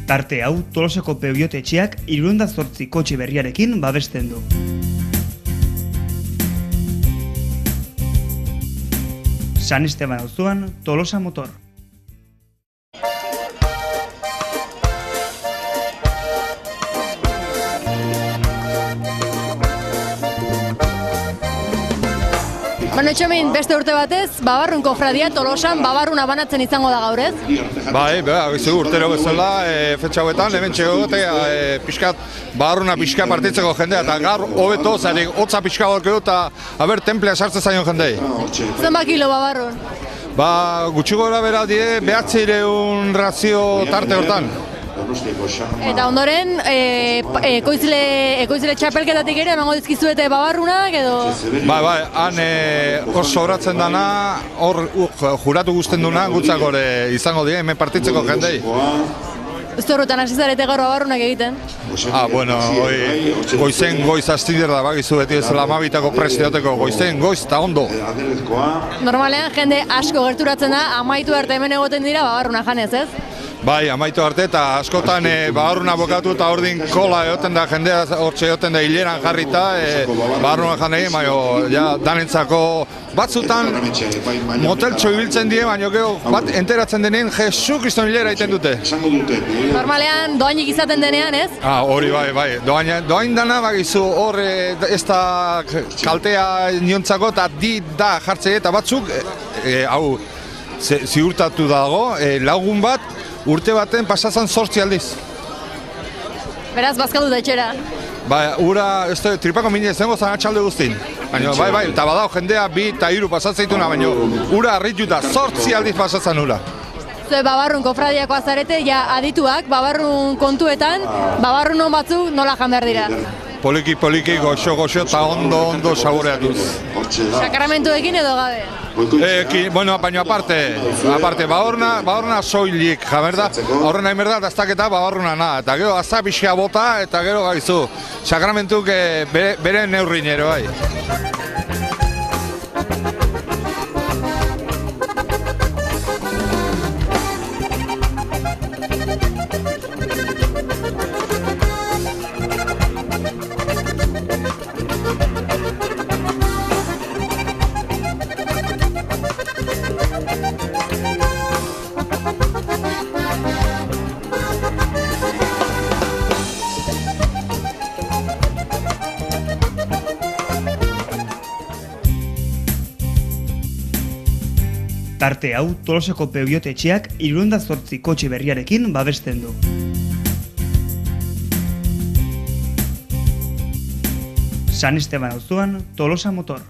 Tarte hau Tolosako Peugeot-etxeak 78 kotxe berriarekin babesten du. San Esteban auzoan Tolosa Motor. Bueno, etxemin beste urte batez, Babarrun kofradia Tolosan Babarruna banatzen izango da gaur, ez? Bai, urtero bezala, fetxa hauetan, hemen txegotea, pixkat, Babarruna pixka partitzeko jendea, eta gaur hobeto, zari, hotza pixka gorkeu, eta haber, templea sartzen zaion jendei. Zenba kilo Babarrun? Gutxi gora bera die, 900 razio tarte hortan. Eta ondoren, ekoizle txapelketatik ere emango dizkizuete Babarrunak edo? Bai, han hor sobratzen dana, hor juratu guzten duna, gutzak hor izango die, hemen partitzeko jendei. Uste horretan hasi zarete gaur Babarrunak egiten? Bueno, goizen goiz astider da, bagizu beti ez lamabitako presioteko, goizen goiz eta ondo. Normalean jende asko gerturatzen da, amaitu arte hemen egoten dira Babarruna janez, ez? Bai, amaitu arte eta askotan Babarruna bokatu eta ordin kola egoten da, jendea hortxe egoten da hileran jarrita, Babarruna janei, danentzako batzutan moteltxo ibiltzen die, baina bat enteratzen denean Jesu Kriston hilera egiten dute. Normalean doainik izaten denean, ez? Hori bai, doain dana bagizu hor ez da kaltea niontzako eta da jartze eta batzuk, hau, ziurtatu dago, lagun bat, urte baten pasazan 8 aldiz. Beraz, bazkaldu da etxera. Ura, tripako mini ezengo zan atxalde guztin. Baina, bai, eta badao jendea 2 eta 3 pasatzeituna, baina ura arrituta 8 aldiz pasazan ura. Zue Babarrun kofradiako azarete, ja adituak, Babarrun kontuetan, Babarrun batzuk nola jan behar dira? Poliki, goxo eta ondo saboreatuz. Sakramentuekin edo gabe? Bueno, baina aparte, Babarruna soilik, jamerda, horren hain berda, daztaketa Babarruna na, eta gero azta pixka bota, eta gero gaizu, sakramentuk bere neurrinero, bai. Tarte hau Tolosako Peugeot-etxeak 78 kotxe berriarekin babesten du. San Esteban auzoan Tolosa Motor.